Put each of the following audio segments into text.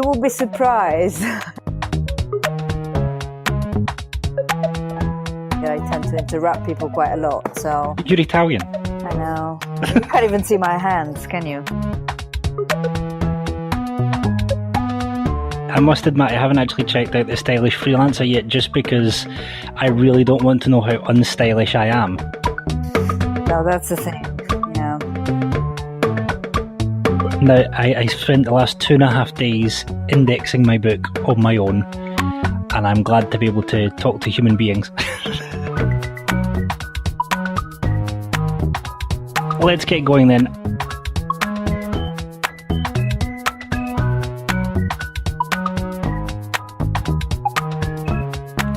would be surprised. I tend to interrupt people quite a lot, so... You're Italian. I know. You can't even see my hands, can you? I must admit, I haven't actually checked out the Stylish Freelancer yet, just because I really don't want to know how unstylish I am. No, that's the thing. Yeah. Now, I spent the last 2.5 days indexing my book on my own, and I'm glad to be able to talk to human beings. Let's get going then.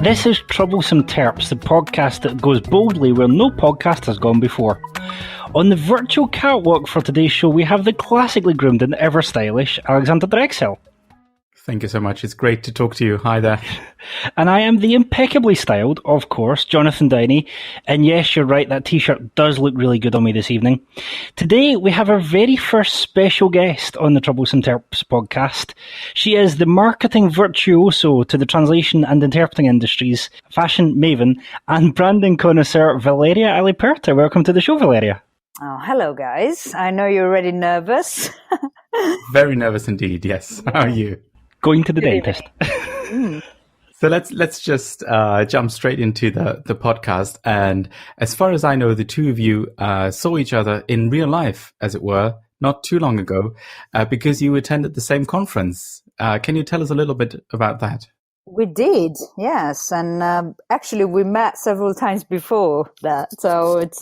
This is Troublesome Terps, the podcast that goes boldly where no podcast has gone before. On the virtual catwalk for today's show, we have the classically groomed and ever stylish Alexander Drexel. Thank you so much. It's great to talk to you. Hi there. And I am the impeccably styled, of course, Jonathan Downey. And yes, you're right, that t-shirt does look really good on me this evening. Today, we have our very first special guest on the Troublesome Terps podcast. She is the marketing virtuoso to the translation and interpreting industries, fashion maven, and branding connoisseur Valeria Aliperta. Welcome to the show, Valeria. Oh, hello, guys. I know you're already nervous. Very nervous indeed, yes. How are you? Going to the dentist. So let's just jump straight into the podcast. And as far as I know, the two of you saw each other in real life, as it were, not too long ago, because you attended the same conference. Can you tell us a little bit about that? We did, yes. And actually, we met several times before that. So it's,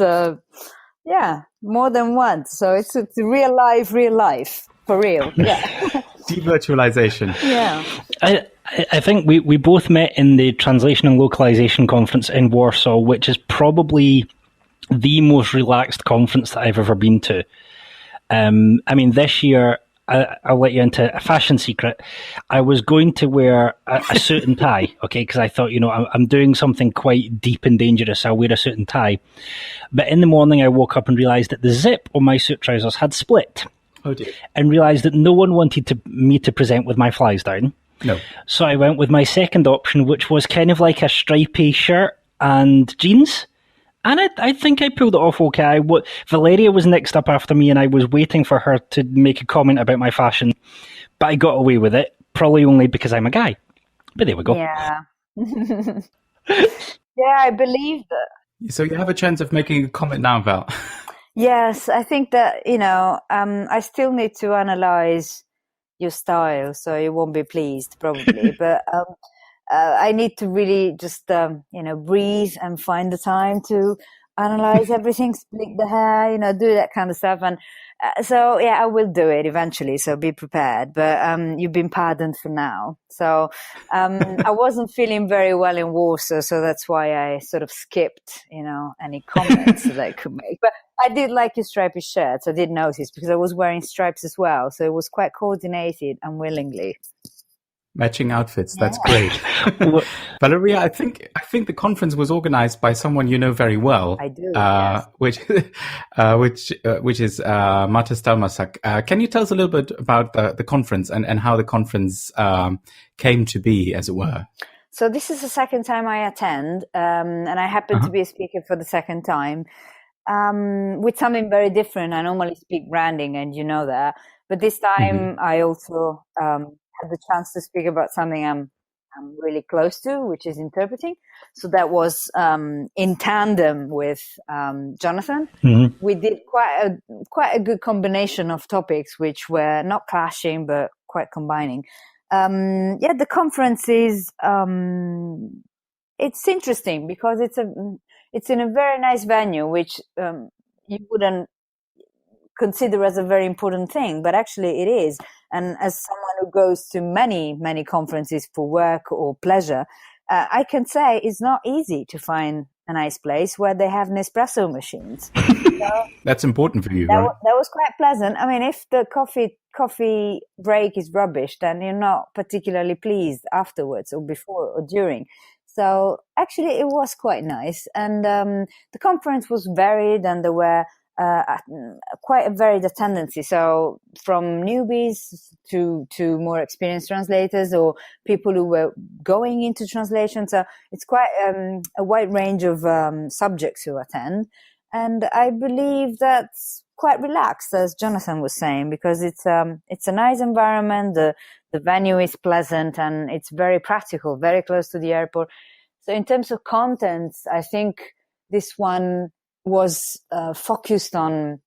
more than once. So it's real life, for real. Yeah. Devirtualization. Yeah. I think we both met in the Translation and Localization Conference in Warsaw, which is probably the most relaxed conference that I've ever been to. I mean, this year, I'll let you into a fashion secret. I was going to wear a suit and tie, okay, because I thought, I'm doing something quite deep and dangerous. I'll wear a suit and tie. But in the morning, I woke up and realized that the zip on my suit trousers had split. Oh dear. And realised that no one wanted me to present with my flies down. No. So I went with my second option, which was kind of like a stripy shirt and jeans. And I think I pulled it off okay. Valeria was next up after me, and I was waiting for her to make a comment about my fashion. But I got away with it, probably only because I'm a guy. But there we go. Yeah. Yeah, I believe that. So you have a chance of making a comment now, Val. Yes, I think that, I still need to analyze your style, so you won't be pleased probably. But I need to really just, breathe and find the time to analyze everything, split the hair, do that kind of stuff. And I will do it eventually, so be prepared. But you've been pardoned for now. So I wasn't feeling very well in Warsaw, so that's why I sort of skipped, any comments that I could make. But I did like your stripy shirts. I did notice because I was wearing stripes as well, so it was quite coordinated unwillingly. Matching outfits. That's great. Valeria, I think the conference was organized by someone you know very well. I do. Yes. Which is Marta Stalmasak. Can you tell us a little bit about the conference and how the conference came to be, as it were? So this is the second time I attend, and I happen to be a speaker for the second time. With something very different. I normally speak branding, and you know that. But this time I also had the chance to speak about something I'm really close to, which is interpreting. So that was in tandem with Jonathan. Mm-hmm. We did quite a good combination of topics, which were not clashing, but quite combining. The conference is it's interesting because it's in a very nice venue, which you wouldn't consider as a very important thing, but actually it is. And as someone who goes to many, many conferences for work or pleasure, I can say it's not easy to find a nice place where they have Nespresso machines. So that's important for you, right? That was quite pleasant. I mean, if the coffee break is rubbish, then you're not particularly pleased afterwards or before or during. So actually it was quite nice. And the conference was varied, and there were quite a varied tendency. So from newbies to more experienced translators or people who were going into translation. So it's quite a wide range of subjects who attend. And I believe that's quite relaxed, as Jonathan was saying, because it's a nice environment. The venue is pleasant and it's very practical, very close to the airport. So in terms of contents, I think this one was focused on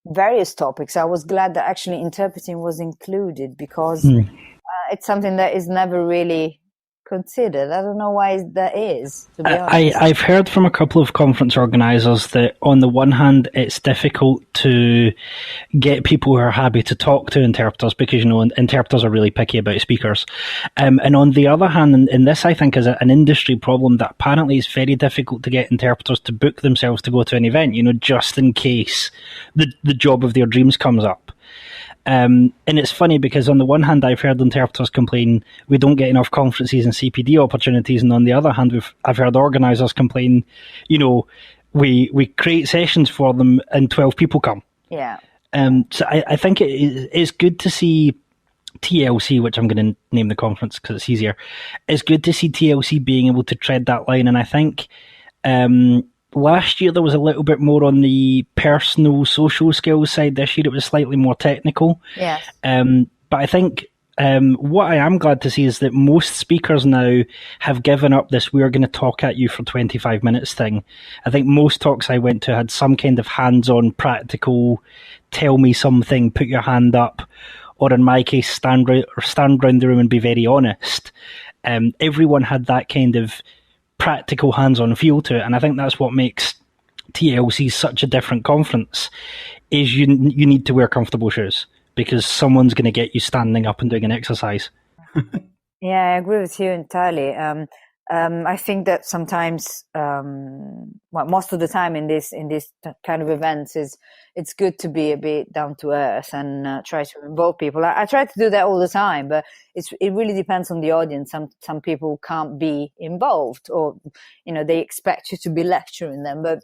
various topics. I was glad that actually interpreting was included because it's something that is never really considered. I don't know why that is, to be honest. I've heard from a couple of conference organisers that on the one hand it's difficult to get people who are happy to talk to interpreters because, you know, interpreters are really picky about speakers. And on the other hand, and this I think is an industry problem, that apparently it's very difficult to get interpreters to book themselves to go to an event, you know, just in case the job of their dreams comes up. And it's funny because on the one hand, I've heard interpreters complain we don't get enough conferences and CPD opportunities, and on the other hand, I've heard organisers complain, you know, we create sessions for them and 12 people come. Yeah. So I think it's good to see TLC, which I'm going to name the conference because it's easier. It's good to see TLC being able to tread that line, and I think last year there was a little bit more on the personal social skills side. This year it was slightly more technical. Yes. But I think what I am glad to see is that most speakers now have given up this "we're going to talk at you for 25 minutes" thing. I think most talks I went to had some kind of hands-on, practical, tell me something, put your hand up, or in my case, stand around the room and be very honest. Everyone had that kind of practical hands-on feel to it, and I think that's what makes TLC such a different conference, is you need to wear comfortable shoes because someone's going to get you standing up and doing an exercise. Yeah, I agree with you entirely. I think that sometimes, most of the time in this kind of events, it's good to be a bit down to earth and try to involve people. I try to do that all the time, but it really depends on the audience. Some people can't be involved, or you know, they expect you to be lecturing them. But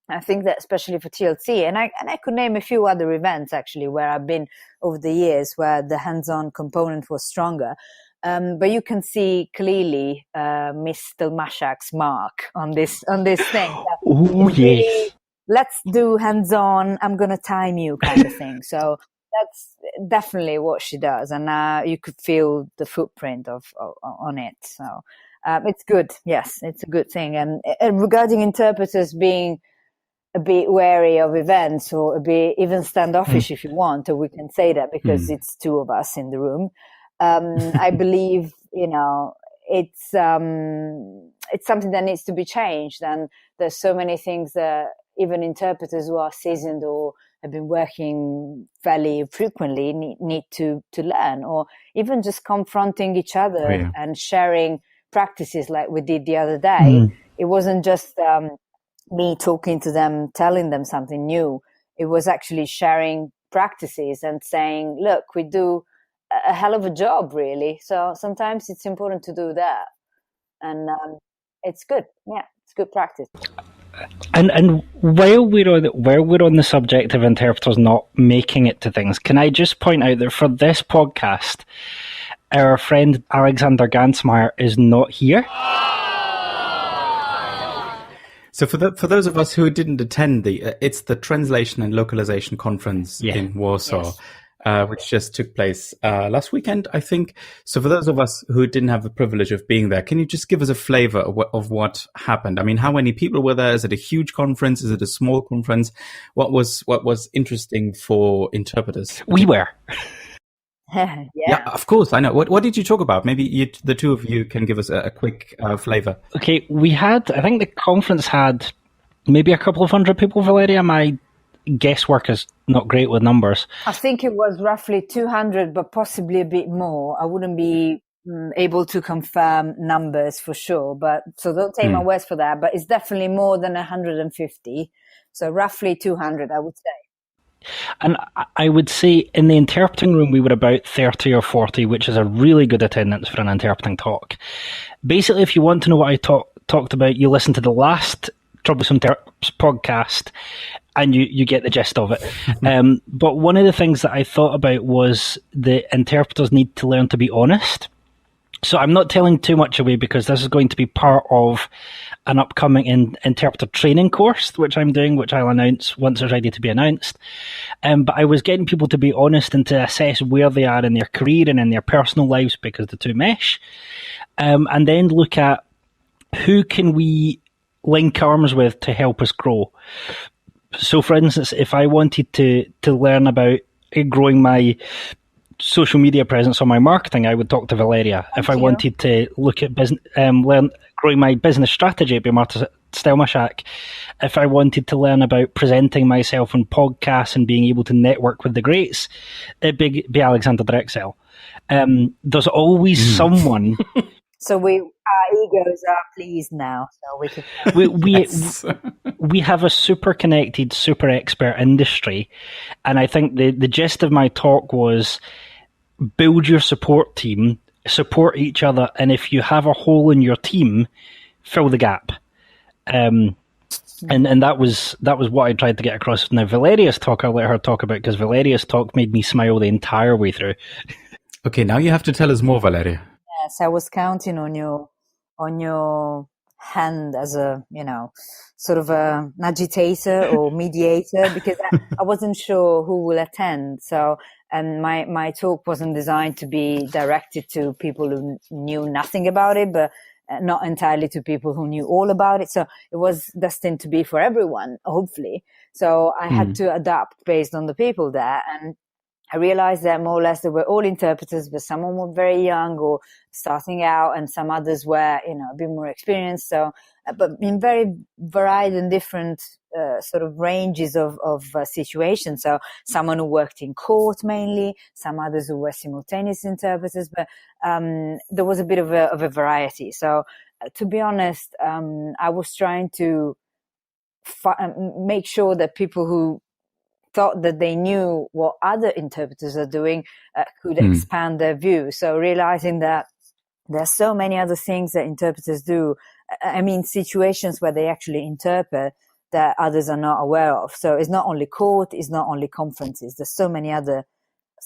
I think that especially for TLC, and I could name a few other events actually where I've been over the years where the hands-on component was stronger. But you can see clearly Mr. Mashak's mark on this thing. Oh, yes. Really, let's do hands-on, I'm going to time you kind of thing. So that's definitely what she does. And you could feel the footprint on it. So it's good. Yes, it's a good thing. And regarding interpreters being a bit wary of events or a bit even standoffish if you want, or we can say that because it's two of us in the room. I believe, you know, it's something that needs to be changed, and there's so many things that even interpreters who are seasoned or have been working fairly frequently need to learn, or even just confronting each other and sharing practices like we did the other day. It wasn't just me talking to them, telling them something new. It was actually sharing practices and saying, look, we do a hell of a job, really. So sometimes it's important to do that, and it's good. Yeah, it's good practice. And while we're on the subject of interpreters not making it to things, can I just point out that for this podcast, our friend Alexander Gansmeyer is not here. So for those of us who didn't attend it's the Translation and Localization Conference in Warsaw. Yes. Which just took place last weekend, I think. So for those of us who didn't have the privilege of being there, can you just give us a flavor of what happened? I mean, how many people were there? Is it a huge conference? Is it a small conference? What was interesting for interpreters? We were. Yeah, of course, I know. What did you talk about? Maybe the two of you can give us a quick flavor. Okay, I think the conference had maybe a couple of hundred people, Valeria. My guesswork is not great with numbers. I think it was roughly 200, but possibly a bit more. I wouldn't be able to confirm numbers for sure, but so don't take my words for that. But it's definitely more than 150. So roughly 200, I would say. And I would say in the interpreting room, we were about 30 or 40, which is a really good attendance for an interpreting talk. Basically, if you want to know what I talked about, you listen to the last Troublesome Terps podcast, and you get the gist of it. But one of the things that I thought about was the interpreters need to learn to be honest. So I'm not telling too much away because this is going to be part of an upcoming interpreter training course, which I'm doing, which I'll announce once it's ready to be announced. But I was getting people to be honest and to assess where they are in their career and in their personal lives, because the two mesh. And then look at who can we link arms with to help us grow. So, for instance, if I wanted to learn about growing my social media presence on my marketing, I would talk to Valeria. If I wanted to look at business, learn growing my business strategy, it'd be Marta Stelmashak. If I wanted to learn about presenting myself on podcasts and being able to network with the greats, it'd be Alexander Drexel. There's always someone. So our egos are pleased now. So we can. We have a super connected, super expert industry, and I think the gist of my talk was build your support team, support each other, and if you have a hole in your team, fill the gap. And that was what I tried to get across. Now Valeria's talk, I'll let her talk about, because Valeria's talk made me smile the entire way through. Okay, now you have to tell us more, Valeria. Yes, I was counting on your hand as a, sort of an agitator or mediator, because I wasn't sure who will attend. So, and my talk wasn't designed to be directed to people who knew nothing about it, but not entirely to people who knew all about it. So it was destined to be for everyone, hopefully. So I had to adapt based on the people there. And I realized that more or less they were all interpreters, but some were very young or starting out, and some others were, a bit more experienced. So, but in very varied and different sort of ranges of situations. So, someone who worked in court mainly, some others who were simultaneous interpreters, but there was a bit of a variety. So, to be honest, I was trying to make sure that people who thought that they knew what other interpreters are doing could expand their view. So realizing that there's so many other things that interpreters do, I mean, situations where they actually interpret that others are not aware of. So it's not only court, it's not only conferences. There's so many other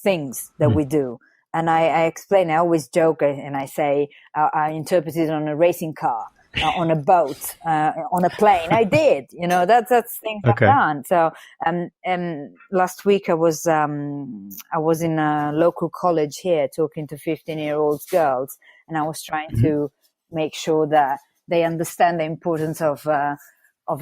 things that we do. And I explain, I always joke and I say, I interpreted on a racing car. On a boat, on a plane. I did, that's things I've done. So, last week I was in a local college here talking to 15-year-old girls, and I was trying to make sure that they understand the importance of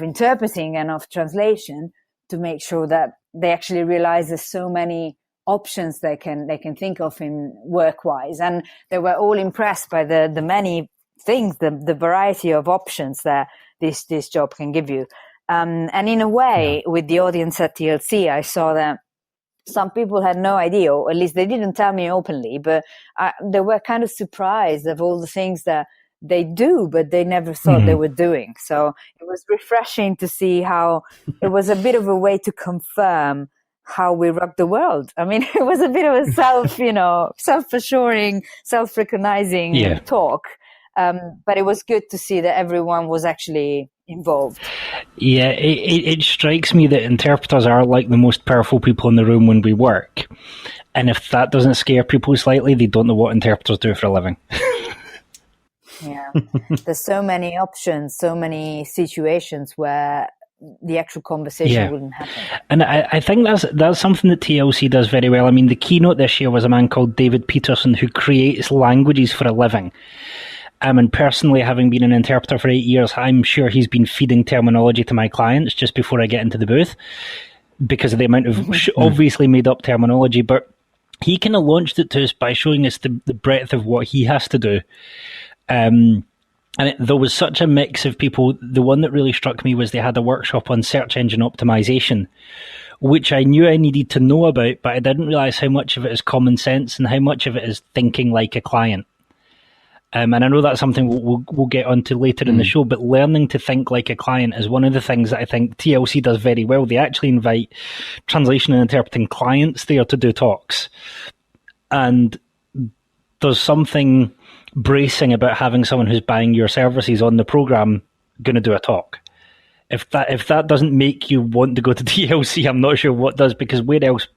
interpreting and of translation, to make sure that they actually realize there's so many options they can think of in work-wise. And they were all impressed by the many things, the variety of options that this job can give you. And in a way, with the audience at TLC, I saw that some people had no idea, or at least they didn't tell me openly, but they were kind of surprised of all the things that they do, but they never thought they were doing. So it was refreshing to see how it was a bit of a way to confirm how we rock the world. I mean, it was a bit of a self-assuring, self-recognizing talk. But it was good to see that everyone was actually involved. Yeah, it strikes me that interpreters are like the most powerful people in the room when we work. And if that doesn't scare people slightly, they don't know what interpreters do for a living. Yeah, there's so many options, so many situations where the actual conversation wouldn't happen. And I think that's something that TLC does very well. I mean, the keynote this year was a man called David Peterson, who creates languages for a living. And personally, having been an interpreter for 8 years, I'm sure he's been feeding terminology to my clients just before I get into the booth, because of the amount of obviously made up terminology. But he kind of launched it to us by showing us the breadth of what he has to do. And there was such a mix of people. The one that really struck me was they had a workshop on search engine optimization, which I knew I needed to know about, but I didn't realize how much of it is common sense and how much of it is thinking like a client. And I know that's something we'll get onto later in the show, but learning to think like a client is one of the things that I think TLC does very well. They actually invite translation and interpreting clients there to do talks. And there's something bracing about having someone who's buying your services on the program going to do a talk. If that doesn't make you want to go to TLC, I'm not sure what does, because where else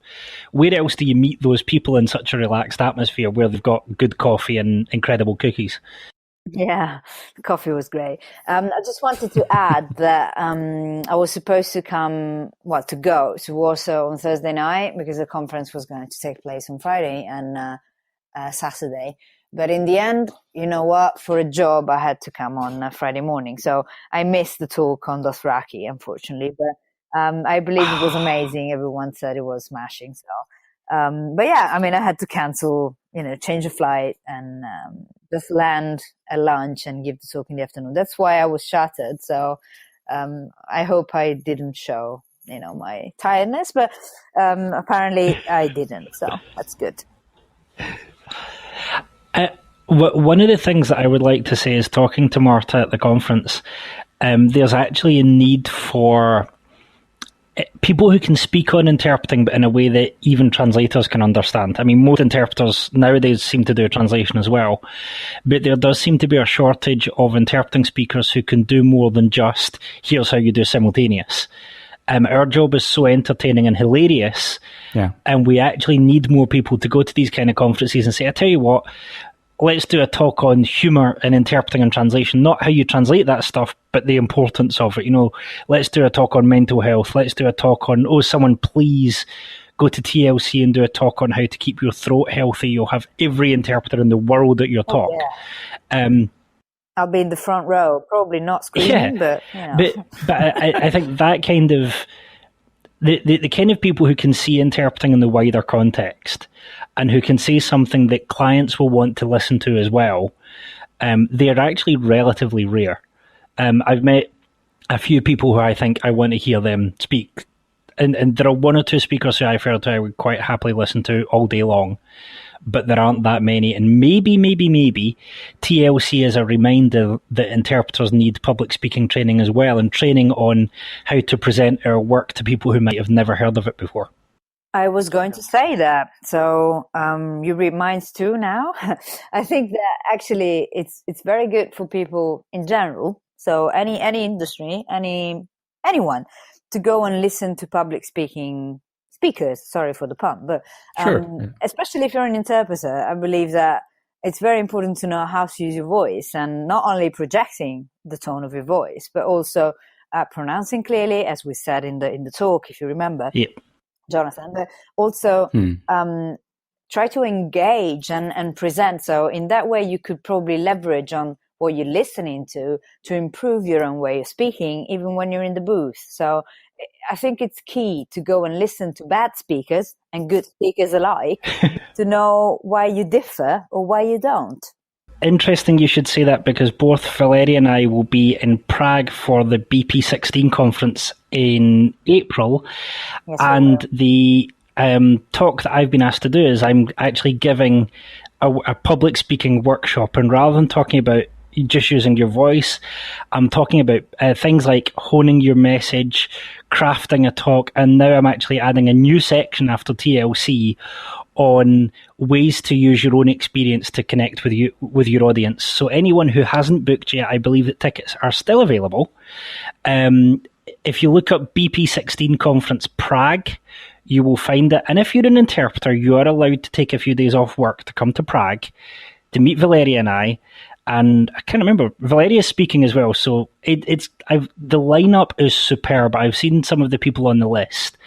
do you meet those people in such a relaxed atmosphere where they've got good coffee and incredible cookies? Yeah, the coffee was great. I just wanted to add that I was supposed to go to Warsaw on Thursday night because the conference was going to take place on Friday and Saturday. But in the end, you know what? For a job, I had to come on Friday morning. So I missed the talk on Dothraki, unfortunately. But I believe it was amazing. Everyone said it was smashing. So, but yeah, I mean, I had to cancel, change a flight and just land at lunch and give the talk in the afternoon. That's why I was shattered. So I hope I didn't show, my tiredness. But apparently I didn't. So that's good. One of the things that I would like to say is, talking to Marta at the conference, there's actually a need for people who can speak on interpreting, but in a way that even translators can understand. I mean, most interpreters nowadays seem to do a translation as well, but there does seem to be a shortage of interpreting speakers who can do more than just, here's how you do simultaneous. Our job is so entertaining and hilarious, and we actually need more people to go to these kind of conferences and say, I tell you what, let's do a talk on humour and interpreting and translation, not how you translate that stuff, but the importance of it. Let's do a talk on mental health. Let's do a talk on, someone please go to TLC and do a talk on how to keep your throat healthy. You'll have every interpreter in the world at your talk. I'll be in the front row, probably not screaming, but But I think that kind of the kind of people who can see interpreting in the wider context and who can say something that clients will want to listen to as well, they're actually relatively rare. I've met a few people who I think I want to hear them speak, and there are one or two speakers who I've heard who I would quite happily listen to all day long, but there aren't that many. And maybe TLC is a reminder that interpreters need public speaking training as well, and training on how to present our work to people who might have never heard of it before. I was going to say that. So you read minds too now. I think that actually it's very good for people in general. So any industry, anyone, to go and listen to public speakers. Sorry for the pun, but especially if you're an interpreter, I believe that it's very important to know how to use your voice, and not only projecting the tone of your voice, but also pronouncing clearly, as we said in the talk, if you remember. Yep. Jonathan, but also try to engage and present. So in that way, you could probably leverage on what you're listening to improve your own way of speaking, even when you're in the booth. So I think it's key to go and listen to bad speakers and good speakers alike to know why you differ or why you don't. Interesting you should say that, because both Valeria and I will be in Prague for the BP16 conference in April. Yes, and the talk that I've been asked to do is I'm actually giving a public speaking workshop, and rather than talking about just using your voice, I'm talking about things like honing your message, crafting a talk, and now I'm actually adding a new section after TLC on ways to use your own experience to connect with your audience. So anyone who hasn't booked yet, I believe that tickets are still available. If you look up BP16 Conference Prague, you will find it. And if you're an interpreter, you are allowed to take a few days off work to come to Prague to meet Valeria and I. And I can't remember, Valeria is speaking as well. So the lineup is superb. I've seen some of the people on the list.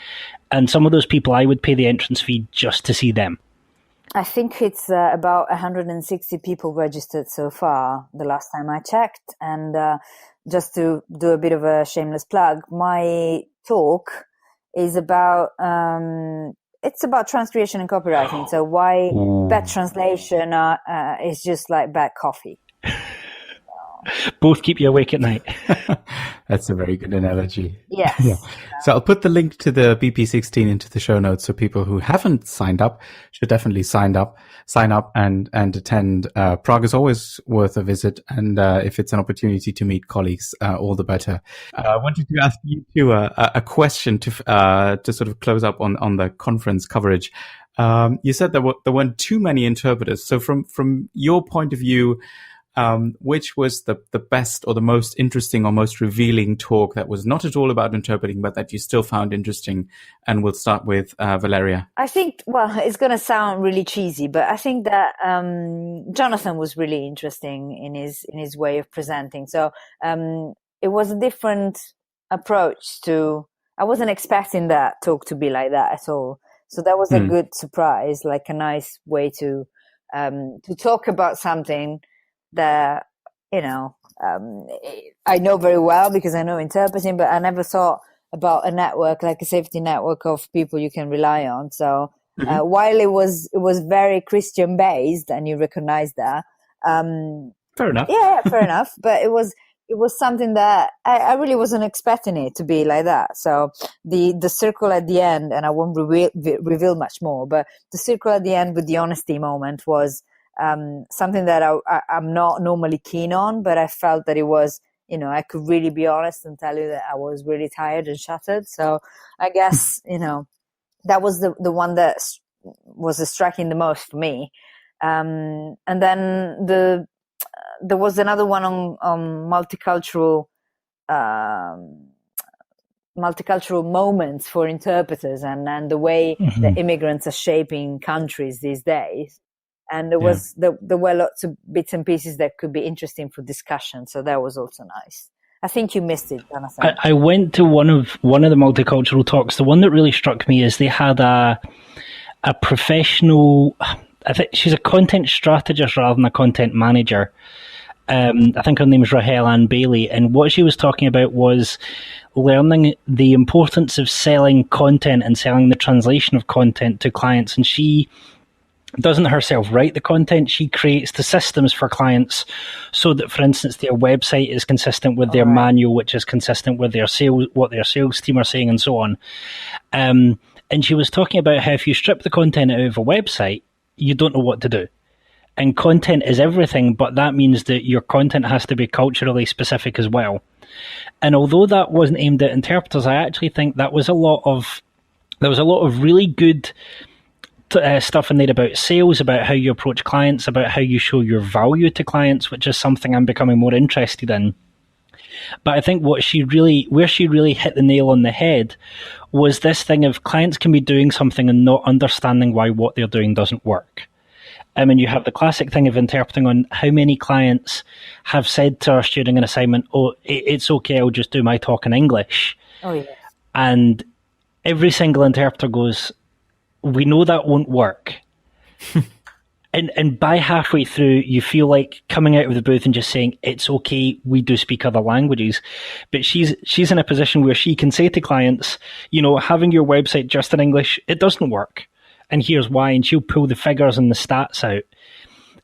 And some of those people, I would pay the entrance fee just to see them. I think it's about 160 people registered so far, the last time I checked. And just to do a bit of a shameless plug, my talk is about it's about transcreation and copywriting. So why bad translation is just like bad coffee. Both keep you awake at night. That's a very good analogy. Yes. Yeah. So I'll put the link to the BP16 into the show notes, so people who haven't signed up should definitely sign up and attend. Prague is always worth a visit, and if it's an opportunity to meet colleagues, all the better. I wanted to ask you two a question to sort of close up on the conference coverage. You said there weren't too many interpreters. So from your point of view, which was the best or the most interesting or most revealing talk that was not at all about interpreting, but that you still found interesting? And we'll start with Valeria. I think, well, it's going to sound really cheesy, but I think that Jonathan was really interesting in his way of presenting. So it was a different approach to. I wasn't expecting that talk to be like that at all. So that was a good surprise, like a nice way to talk about something that, I know very well because I know interpreting, but I never thought about a network, like a safety network of people you can rely on. So while it was very Christian based, and you recognize that, fair enough. Yeah, fair enough. But it was something that I really wasn't expecting it to be like that. So the circle at the end, and I won't reveal much more, but the circle at the end with the honesty moment was something that I'm not normally keen on, but I felt that it was, I could really be honest and tell you that I was really tired and shattered. So I guess, that was the one that was striking the most for me. And then there was another one on multicultural moments for interpreters and the way that immigrants are shaping countries these days. And there were lots of bits and pieces that could be interesting for discussion. So that was also nice. I think you missed it, Jonathan. I went to one of the multicultural talks. The one that really struck me is they had a professional. I think she's a content strategist rather than a content manager. I think her name is Rahel Ann Bailey, and what she was talking about was learning the importance of selling content and selling the translation of content to clients. And she doesn't herself write the content. She creates the systems for clients so that, for instance, their website is consistent with their manual, which is consistent with their sales, what their sales team are saying, and so on. And she was talking about how if you strip the content out of a website, you don't know what to do. And content is everything, but that means that your content has to be culturally specific as well. And although that wasn't aimed at interpreters, I actually think there was a lot of really good stuff in there about sales, about how you approach clients, about how you show your value to clients, which is something I'm becoming more interested in. But I think where she really hit the nail on the head was this thing of clients can be doing something and not understanding why what they're doing doesn't work. I mean, you have the classic thing of interpreting on how many clients have said to us during an assignment, "Oh, it's okay, I'll just do my talk in English." Oh, yeah. And every single interpreter goes, "We know that won't work." And by halfway through, you feel like coming out of the booth and just saying, "It's okay, we do speak other languages." But she's in a position where she can say to clients, having your website just in English, it doesn't work. And here's why. And she'll pull the figures and the stats out.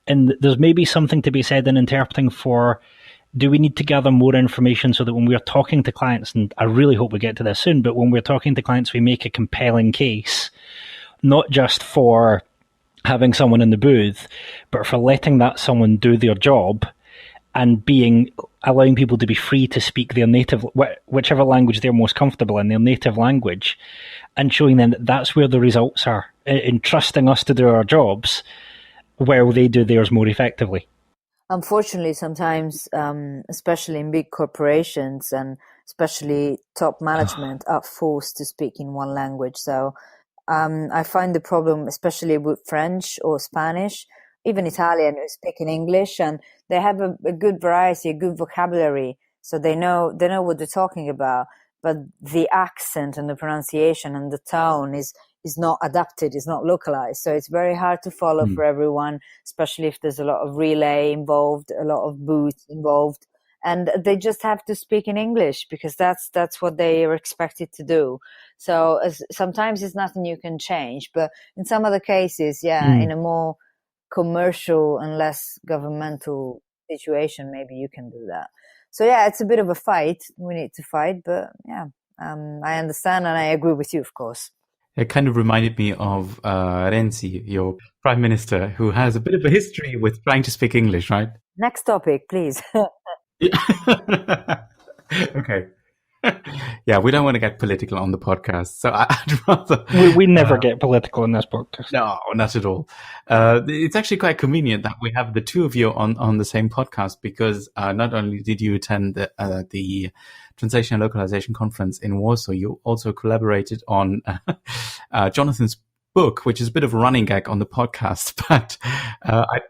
And there's maybe something to be said in interpreting for, do we need to gather more information so that when we're talking to clients, and I really hope we get to this soon, but when we're talking to clients, we make a compelling case, not just for having someone in the booth, but for letting that someone do their job and allowing people to be free to speak their native, whichever language they're most comfortable in, their native language, and showing them that that's where the results are, in trusting us to do our jobs while they do theirs more effectively. Unfortunately, sometimes, especially in big corporations and especially top management, are forced to speak in one language. So I find the problem, especially with French or Spanish, even Italian, who speak in English, and they have a good variety, a good vocabulary, so they know what they're talking about. But the accent and the pronunciation and the tone is not adapted, is not localized. So it's very hard to follow for everyone, especially if there's a lot of relay involved, a lot of booths involved. And they just have to speak in English because that's what they are expected to do. So sometimes it's nothing you can change. But in some other cases, in a more commercial and less governmental situation, maybe you can do that. So it's a bit of a fight. We need to fight, but I understand and I agree with you, of course. It kind of reminded me of Renzi, your prime minister, who has a bit of a history with trying to speak English, right? Next topic, please. Okay. Yeah, we don't want to get political on the podcast, so I'd rather. We never get political in this podcast. No, not at all. It's actually quite convenient that we have the two of you on the same podcast, because not only did you attend the Translation and Localization Conference in Warsaw, you also collaborated on Jonathan's book, which is a bit of a running gag on the podcast, but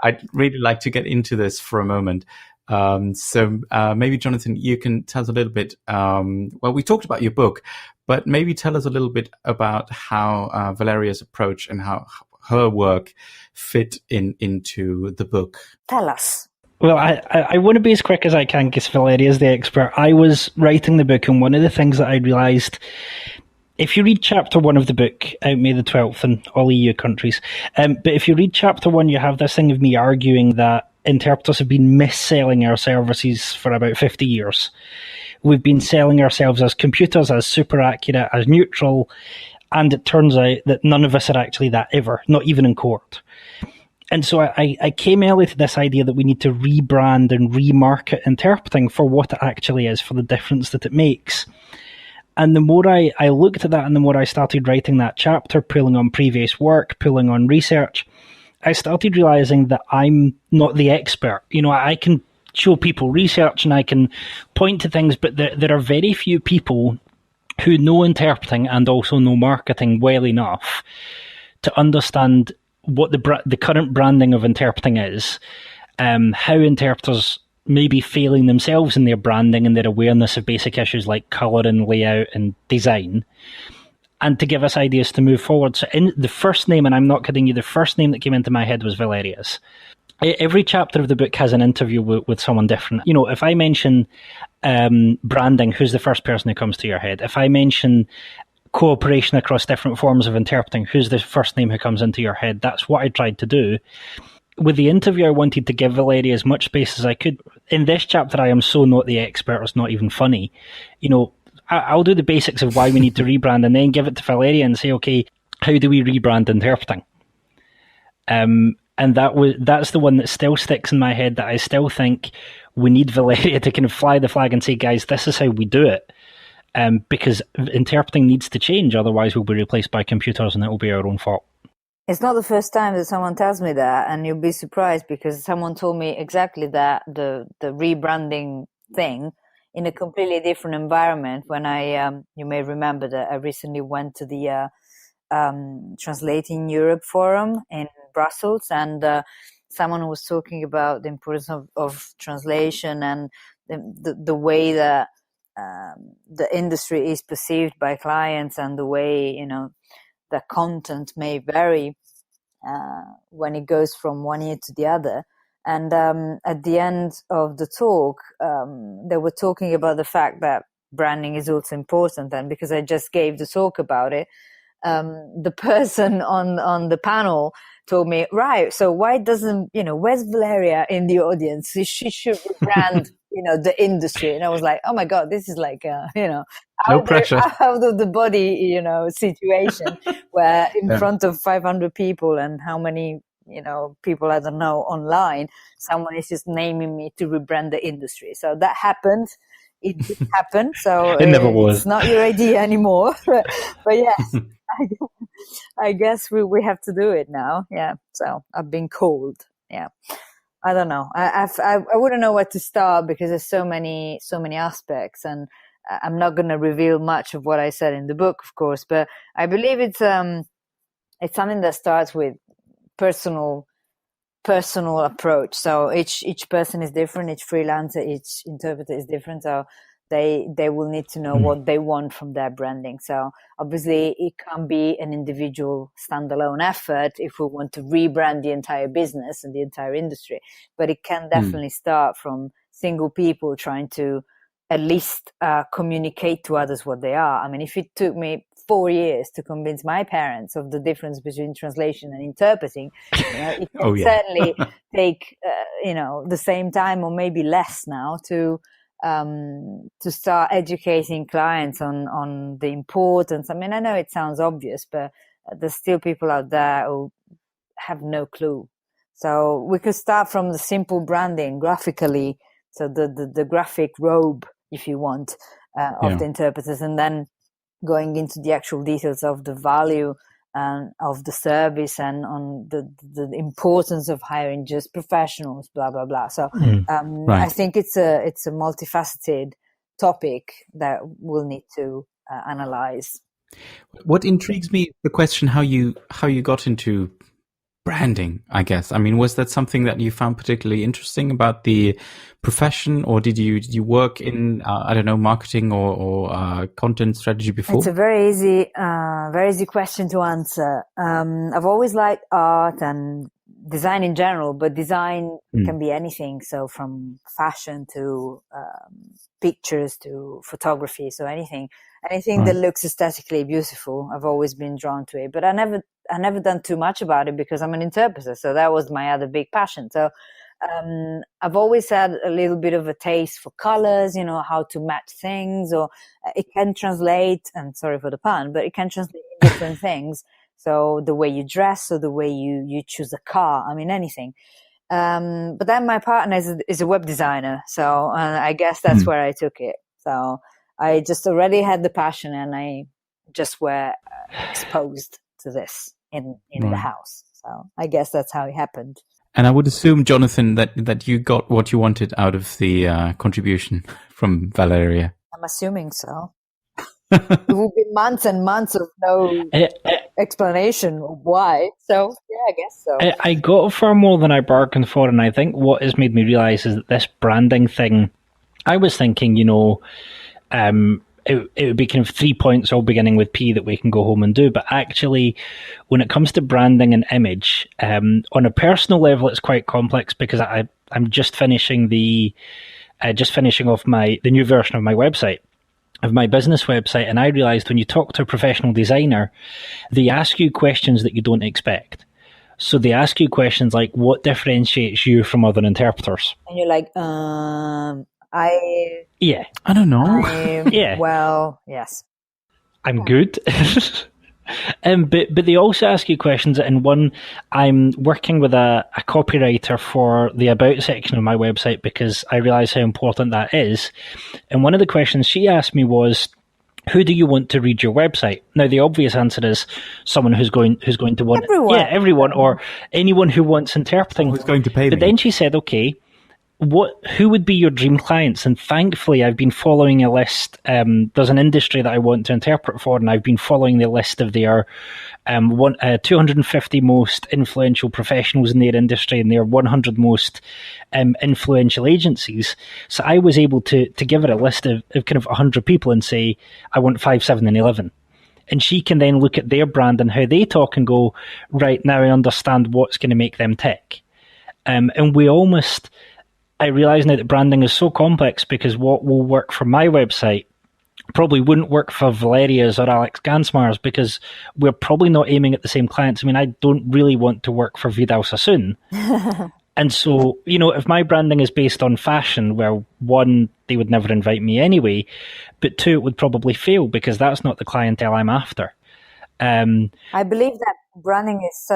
I'd really like to get into this for a moment. So maybe, Jonathan, you can tell us a little bit. Well, we talked about your book, but maybe tell us a little bit about how Valeria's approach and how her work fit into the book. Tell us. Well, I want to be as quick as I can because Valeria is the expert. I was writing the book, and one of the things that I realised, if you read chapter 1 of the book, out May the 12th in all EU countries, but if you read chapter 1, you have this thing of me arguing that interpreters have been mis-selling our services for about 50 years. We've been selling ourselves as computers, as super accurate, as neutral, and it turns out that none of us are actually that ever, not even in court. And so I came early to this idea that we need to rebrand and remarket interpreting for what it actually is, for the difference that it makes. And the more I looked at that, and the more I started writing that chapter, pulling on previous work, pulling on research, I started realizing that I'm not the expert. You know, I can show people research and I can point to things, but there are very few people who know interpreting and also know marketing well enough to understand what the current branding of interpreting is, how interpreters may be failing themselves in their branding and their awareness of basic issues like colour and layout and design, and to give us ideas to move forward. So in the first name, and I'm not kidding you, the first name that came into my head was Valeria's. Every chapter of the book has an interview with someone different. You know, if I mention branding, who's the first person who comes to your head? If I mention cooperation across different forms of interpreting, who's the first name who comes into your head? That's what I tried to do. With the interview, I wanted to give Valeria as much space as I could. In this chapter, I am so not the expert, it's not even funny. You know, I'll do the basics of why we need to rebrand and then give it to Valeria and say, okay, how do we rebrand interpreting? And that's the one that still sticks in my head, that I still think we need Valeria to kind of fly the flag and say, guys, this is how we do it. Because interpreting needs to change, otherwise we'll be replaced by computers and it will be our own fault. It's not the first time that someone tells me that, and you'll be surprised because someone told me exactly that, the rebranding thing, in a completely different environment. When you may remember that I recently went to the Translating Europe Forum in Brussels, and someone was talking about the importance of translation and the way that the industry is perceived by clients, and the way, you know, the content may vary when it goes from one ear to the other. And at the end of the talk, they were talking about the fact that branding is also important. And because I just gave the talk about it, the person on the panel told me, right, so why doesn't, you know, where's Valeria in the audience? She should brand, you know, the industry. And I was like, oh my God, this is like, you know, No pressure. out of the body, you know, situation where in front of 500 people and how many, you know, people, I don't know, online, someone is just naming me to rebrand the industry. So that happened. It did happen. So It never was. It's not your idea anymore. But yes, I guess we have to do it now. Yeah. So I've been called. Yeah. I don't know. I wouldn't know where to start because there's so many aspects, and I'm not going to reveal much of what I said in the book, of course, but I believe it's something that starts with personal approach. So each person is different, each freelancer, each interpreter is different. So they will need to know what they want from their branding. So obviously it can't be an individual standalone effort if we want to rebrand the entire business and the entire industry, but it can definitely start from single people trying to at least communicate to others what they are. I mean, if it took me 4 years to convince my parents of the difference between translation and interpreting, you know, it can certainly take the same time or maybe less now to start educating clients on the importance. I mean, I know it sounds obvious, but there's still people out there who have no clue. So we could start from the simple branding graphically, so the graphic robe, if you want, of the interpreters, and then going into the actual details of the value of the service and on the importance of hiring just professionals, blah blah blah. So I think it's a multifaceted topic that we'll need to analyze. What intrigues me is the question how you got into branding, I guess. I mean, was that something that you found particularly interesting about the profession, or did you work in I don't know, marketing or content strategy before? It's a very easy question to answer. I've always liked art and design in general, but design can be anything. So from fashion to pictures to photography, so anything that looks aesthetically beautiful, I've always been drawn to it. But I never done too much about it because I'm an interpreter, so that was my other big passion. So I've always had a little bit of a taste for colors, how to match things, or it can translate, and sorry for the pun, but it can translate in different things. So the way you dress, or the way you choose a car, I mean, anything. But then my partner is a web designer, so I guess that's where I took it. So I just already had the passion, and I just were exposed to this in the house. So I guess that's how it happened. And I would assume, Jonathan, that you got what you wanted out of the contribution from Valeria. I'm assuming so. It will be months and months of no explanation of why. So, yeah, I guess so. I got far more than I bargained for, and I think what has made me realise is that this branding thing, I was thinking, it would be kind of 3 points all beginning with P that we can go home and do. But actually, when it comes to branding and image, on a personal level, it's quite complex because I'm just finishing off the new version of my website, of my business website. And I realized when you talk to a professional designer, they ask you questions that you don't expect. So they ask you questions like, what differentiates you from other interpreters? And you're like, I don't know. Well, yes. I'm good. But they also ask you questions. And one, I'm working with a copywriter for the About section of my website because I realize how important that is. And one of the questions she asked me was, who do you want to read your website? Now, the obvious answer is someone who's going to want everyone. Yeah, everyone, or anyone who wants interpreting. Who's going to pay me? But then she said, okay, who would be your dream clients? And thankfully, I've been following a list. There's an industry that I want to interpret for, and I've been following the list of their 250 most influential professionals in their industry and their 100 most influential agencies. So I was able to give her a list of kind of 100 people and say, I want 5, 7, and 11. And she can then look at their brand and how they talk and go, right, now I understand what's going to make them tick. And I realise now that branding is so complex because what will work for my website probably wouldn't work for Valeria's or Alex Gansmar's because we're probably not aiming at the same clients. I mean, I don't really want to work for Vidal Sassoon. And so, if my branding is based on fashion, well, one, they would never invite me anyway, but two, it would probably fail because that's not the clientele I'm after. I believe that branding is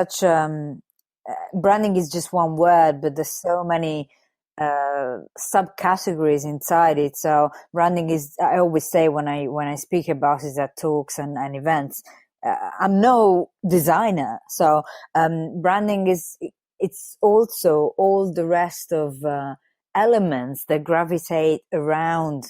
branding is just one word, but there's so many subcategories inside it. So branding is, I always say when I speak about it at talks and events, I'm no designer. So branding it's also all the rest of elements that gravitate around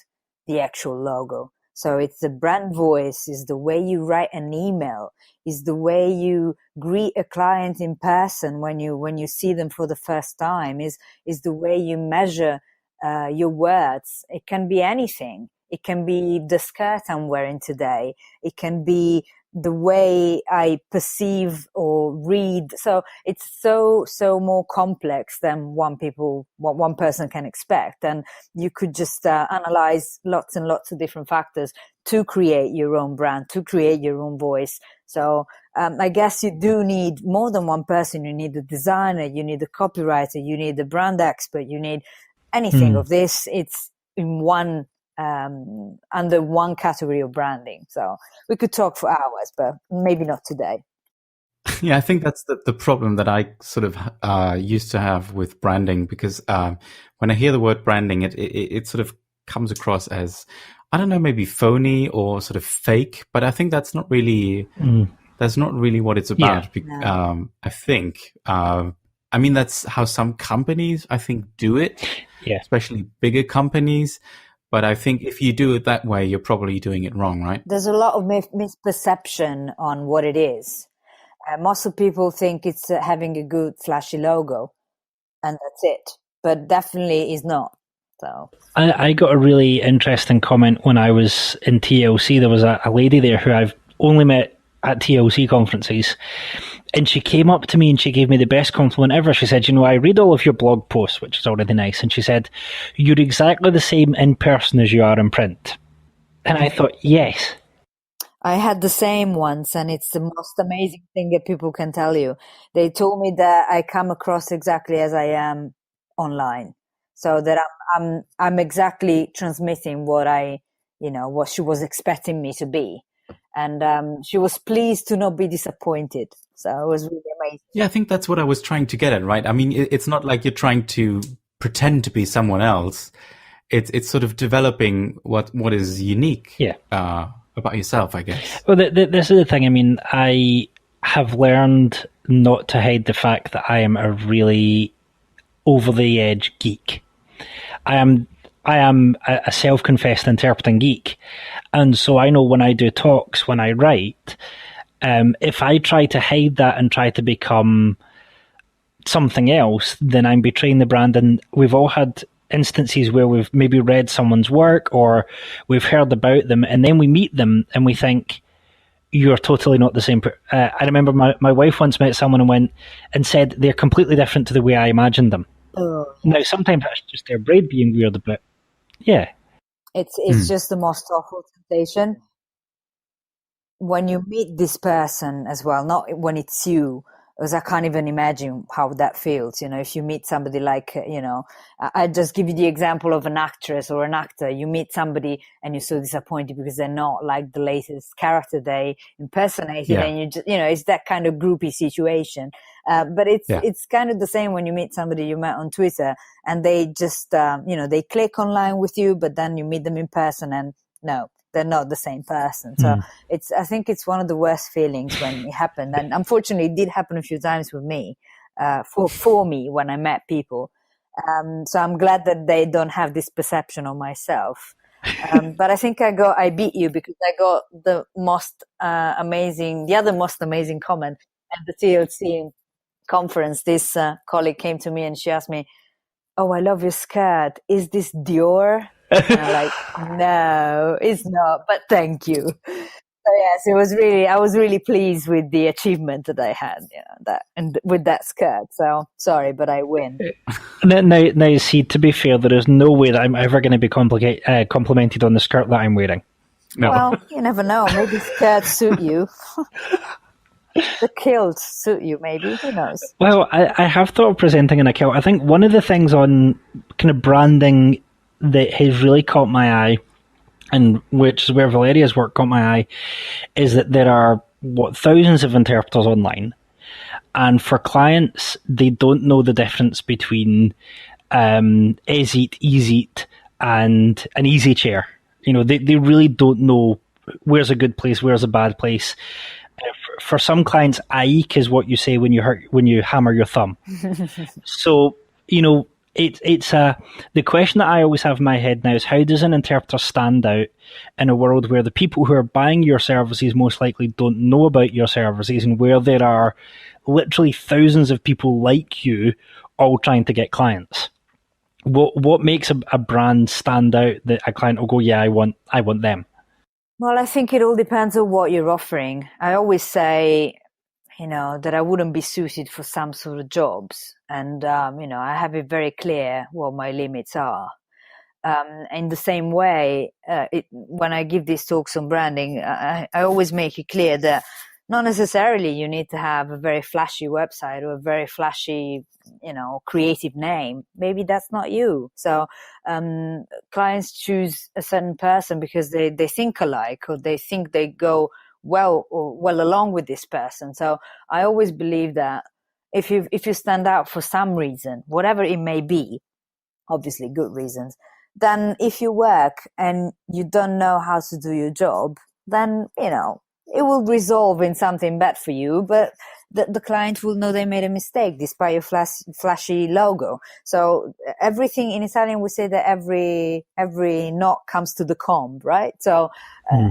the actual logo. So it's the brand voice, is the way you write an email, is the way you greet a client in person when you see them for the first time, is the way you measure your words. It can be anything. It can be the skirt I'm wearing today. It can be the way I perceive or read. So it's so more complex than what one person can expect. And you could just analyze lots and lots of different factors to create your own brand, to create your own voice. So I guess you do need more than one person. You need a designer, you need a copywriter, you need a brand expert, you need anything of this. It's in one under one category of branding. So we could talk for hours, but maybe not today. Yeah, I think that's the problem that I sort of used to have with branding, because when I hear the word branding, it sort of comes across as I don't know, maybe phony or sort of fake, but I think that's not really what it's about. I think. I mean, that's how some companies, I think, do it, especially bigger companies. But I think if you do it that way, you're probably doing it wrong, right? There's a lot of misperception on what it is. Most of people think it's having a good flashy logo, and that's it. But definitely is not. So I got a really interesting comment when I was in TLC. There was a lady there who I've only met at TLC conferences, and she came up to me and she gave me the best compliment ever. She said, I read all of your blog posts, which is already nice, and she said, you're exactly the same in person as you are in print. And I thought, yes. I had the same once, and it's the most amazing thing that people can tell you. They told me that I come across exactly as I am online, so that I'm exactly transmitting what what she was expecting me to be, and she was pleased to not be disappointed. So it was really amazing. Yeah, I think that's what I was trying to get at, right? I mean, it's not like you're trying to pretend to be someone else. It's sort of developing what is unique. About yourself, I guess. Well, this is the thing. I mean, I have learned not to hide the fact that I am a really over the edge geek. I am a self-confessed interpreting geek, and so I know when I do talks, when I write, if I try to hide that and try to become something else, then I'm betraying the brand. And we've all had instances where we've maybe read someone's work or we've heard about them, and then we meet them and we think, you're totally not the same. I remember my wife once met someone and went and said they're completely different to the way I imagined them. Now, sometimes that's just their brain being weird about. Yeah. It's just the most awful sensation when you meet this person as well, not when it's you. Because I can't even imagine how that feels, if you meet somebody like, I just give you the example of an actress or an actor. You meet somebody and you're so disappointed because they're not like the latest character they impersonated, and you just, it's that kind of groupie situation. But it's kind of the same when you meet somebody you met on Twitter and they just, they click online with you, but then you meet them in person and no, they're not the same person. So I think it's one of the worst feelings when it happened. And unfortunately, it did happen a few times with me, for me when I met people. So I'm glad that they don't have this perception of myself. But I think I beat you because I got the other most amazing comment at the TLC conference. This colleague came to me and she asked me, "Oh, I love your skirt. Is this Dior?" And I'm like, "No, it's not, but thank you." So yes, I was really pleased with the achievement that I had, and with that skirt. So sorry, but I win. Now, see, to be fair, there is no way that I'm ever going to be complimented on the skirt that I'm wearing. No. Well, you never know. Maybe skirts suit you. The kilts suit you, maybe. Who knows? Well, I have thought of presenting in a kilt. I think one of the things on kind of branding that has really caught my eye, and which is where Valeria's work caught my eye, is that there are, thousands of interpreters online. And for clients, they don't know the difference between Ezeat, Easeat, and an easy chair. They really don't know where's a good place, where's a bad place. For some clients, aik is what you say when you hammer your thumb. So, it's the question that I always have in my head now is, how does an interpreter stand out in a world where the people who are buying your services most likely don't know about your services, and where there are literally thousands of people like you all trying to get clients? What makes a brand stand out that a client will go, yeah, I want them? Well, I think it all depends on what you're offering. I always say, that I wouldn't be suited for some sort of jobs. And, I have it very clear what my limits are. In the same way, when I give these talks on branding, I always make it clear that not necessarily you need to have a very flashy website or a very flashy, creative name. Maybe that's not you. So clients choose a certain person because they think alike, or they think they go well along with this person. So I always believe that if you stand out for some reason, whatever it may be, obviously good reasons, then if you work and you don't know how to do your job, then, it will resolve in something bad for you, but the client will know they made a mistake despite your flashy logo. So everything in Italian, we say that every knot comes to the comb, right? So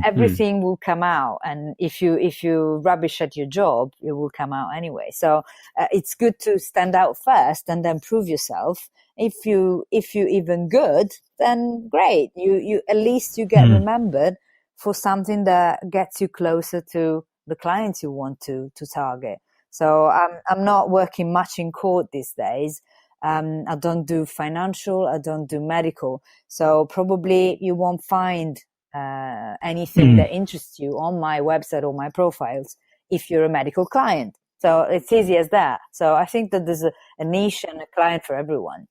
everything will come out. And if you rubbish at your job, it will come out anyway. So it's good to stand out first and then prove yourself. If you even good, then great. You at least you get remembered for something that gets you closer to the clients you want to target. So I'm not working much in court these days. I don't do financial. I don't do medical. So probably you won't find anything that interests you on my website or my profiles if you're a medical client. So it's easy as that. So I think that there's a niche and a client for everyone.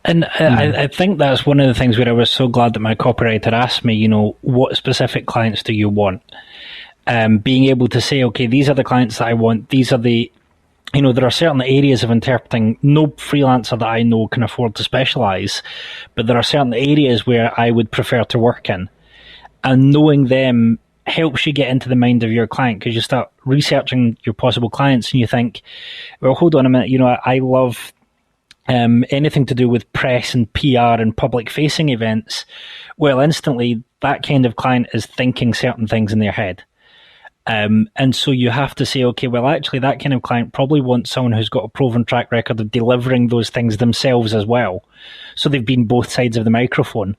And I think that's one of the things where I was so glad that my copywriter asked me, what specific clients do you want? Being able to say, okay, these are the clients that I want. These are the, there are certain areas of interpreting. No freelancer that I know can afford to specialize, but there are certain areas where I would prefer to work in. And knowing them helps you get into the mind of your client, because you start researching your possible clients and you think, well, hold on a minute, I love anything to do with press and PR and public facing events. Well, instantly that kind of client is thinking certain things in their head. And so you have to say, okay, well, actually that kind of client probably wants someone who's got a proven track record of delivering those things themselves as well. So they've been both sides of the microphone.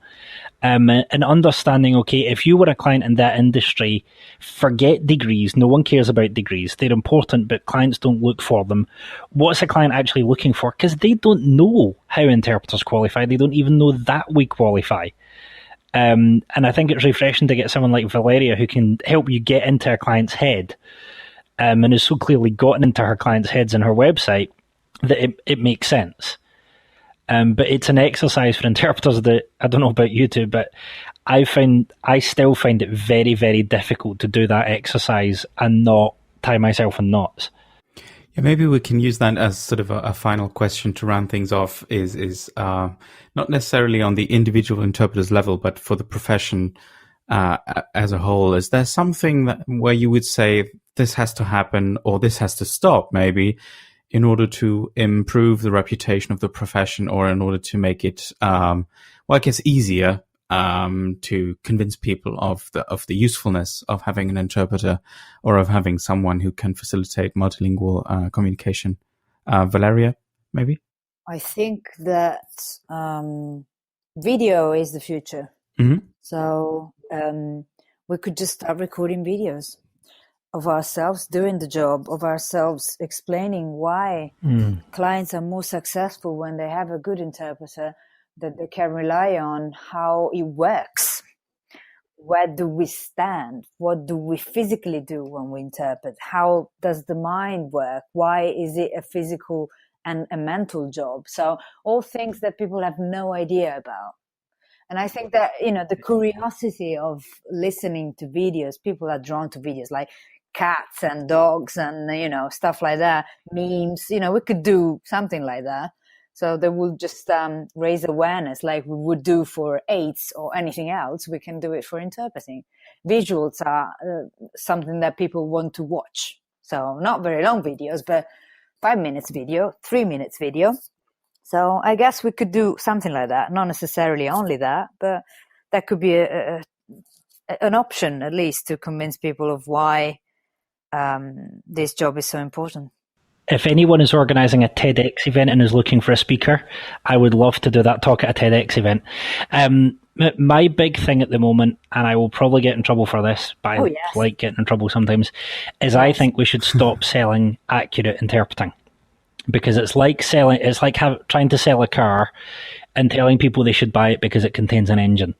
And understanding, okay, if you were a client in that industry, forget degrees. No one cares about degrees. They're important, but clients don't look for them. What's a client actually looking for? Because they don't know how interpreters qualify. They don't even know that we qualify. And I think it's refreshing to get someone like Valeria who can help you get into a client's head, and has so clearly gotten into her clients' heads in her website that it makes sense. But it's an exercise for interpreters that, I don't know about you two, but I still find it very, very difficult to do that exercise and not tie myself in knots. Yeah, maybe we can use that as sort of a final question to round things off. Is not necessarily on the individual interpreter's level, but for the profession as a whole. Is there something where you would say this has to happen or this has to stop, maybe, in order to improve the reputation of the profession, or in order to make it, easier to convince people of the usefulness of having an interpreter, or of having someone who can facilitate multilingual communication? Valeria, maybe? I think that video is the future. Mm-hmm. So we could just start recording videos of ourselves doing the job, of ourselves explaining why clients are more successful when they have a good interpreter that they can rely on, how it works. Where do we stand? What do we physically do when we interpret? How does the mind work? Why is it a physical and a mental job? So all things that people have no idea about. And I think that, the curiosity of listening to videos, people are drawn to videos like cats and dogs and, stuff like that, memes, we could do something like that. So they will just raise awareness like we would do for AIDS or anything else. We can do it for interpreting. Visuals are something that people want to watch. So not very long videos, but 5 minutes video, 3 minutes video. So I guess we could do something like that. Not necessarily only that, but that could be an option, at least, to convince people of why this job is so important. If anyone is organising a TEDx event and is looking for a speaker, I would love to do that talk at a TEDx event. My big thing at the moment, and I will probably get in trouble for this, but I like getting in trouble sometimes, is I think we should stop selling accurate interpreting. Because it's like trying to sell a car and telling people they should buy it because it contains an engine.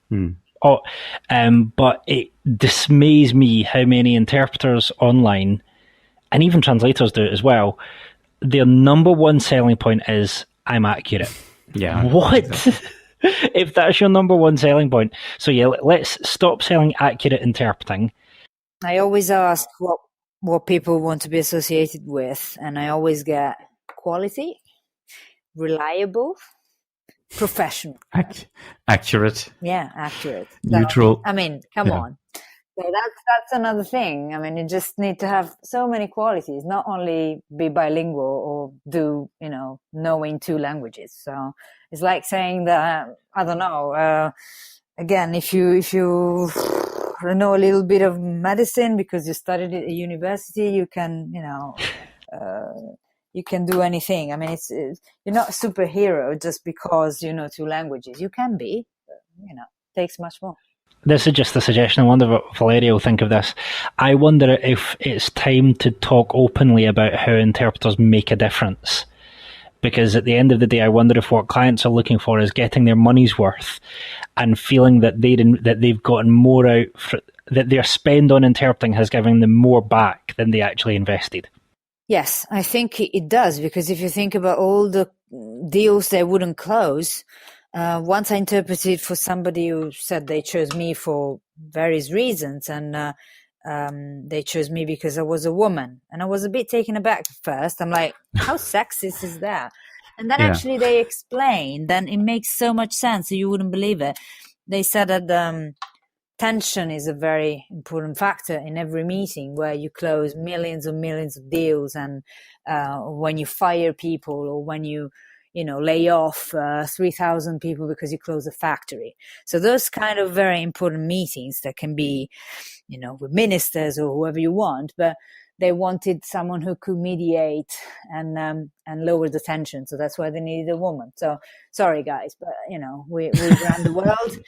But it dismays me how many interpreters online, and even translators do it as well, their number one selling point is, I'm accurate. Yeah. What? Exactly. If that's your number one selling point. So yeah, let's stop selling accurate interpreting. I always ask what people want to be associated with, and I always get quality, reliable, professional. Accurate. Yeah, accurate. Neutral. So, I mean, come on. So that's another thing. I mean, you just need to have so many qualities, not only be bilingual or do, knowing 2 languages. So it's like saying that, I don't know, again, if you know a little bit of medicine because you studied at a university, you can, you can do anything. I mean, it's you're not a superhero just because you know 2 languages. You can be, but, it takes much more. This is just a suggestion. I wonder what Valeria will think of this. I wonder if it's time to talk openly about how interpreters make a difference. Because at the end of the day, I wonder if what clients are looking for is getting their money's worth and feeling that they've gotten more out, that their spend on interpreting has given them more back than they actually invested. Yes, I think it does, because if you think about all the deals they wouldn't close, once I interpreted for somebody who said they chose me for various reasons, and they chose me because I was a woman, and I was a bit taken aback at first. I'm like, how sexist is that? And then actually they explained, then it makes so much sense, so you wouldn't believe it. They said that tension is a very important factor in every meeting where you close millions and millions of deals, and when you fire people, or when you lay off 3,000 people because you close a factory. So those kind of very important meetings that can be, with ministers or whoever you want, but they wanted someone who could mediate and lower the tension. So that's why they needed a woman. So sorry guys, but we ran the world.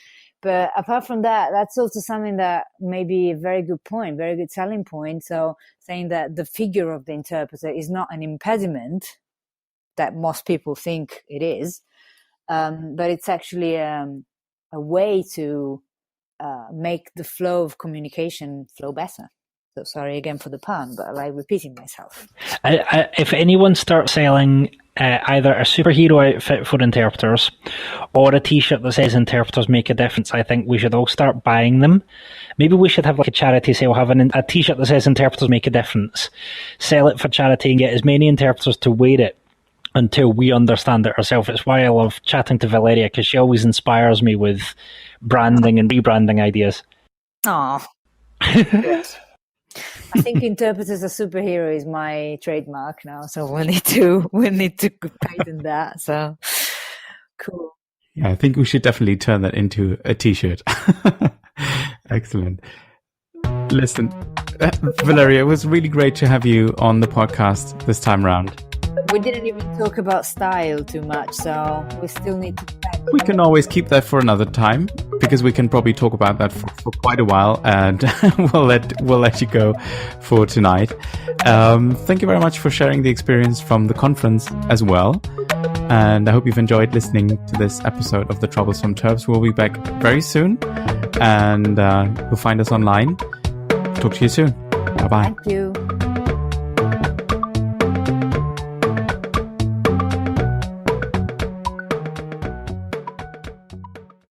But apart from that, that's also something that may be a very good point, very good selling point. So saying that the figure of the interpreter is not an impediment that most people think it is, but it's actually a way to make the flow of communication flow better. So sorry again for the pun, but I like repeating myself. If anyone starts selling either a superhero outfit for interpreters or a t-shirt that says interpreters make a difference, I think we should all start buying them. Maybe we should have like a charity sale, have a t-shirt that says interpreters make a difference, sell it for charity and get as many interpreters to wear it until we understand it ourselves. It's why I love chatting to Valeria, because she always inspires me with branding and rebranding ideas. Oh, good. I think interpreters as superhero is my trademark now, so we need to patent that. So cool. Yeah, I think we should definitely turn that into a t-shirt. Excellent. Listen, Valeria, it was really great to have you on the podcast this time around. We didn't even talk about style too much, so we still need to... We can always keep that for another time, because we can probably talk about that for quite a while, and we'll let you go for tonight. Thank you very much for sharing the experience from the conference as well, and I hope you've enjoyed listening to this episode of The Troublesome Terps. We'll be back very soon, and you'll find us online. Talk to you soon. Bye-bye. Thank you.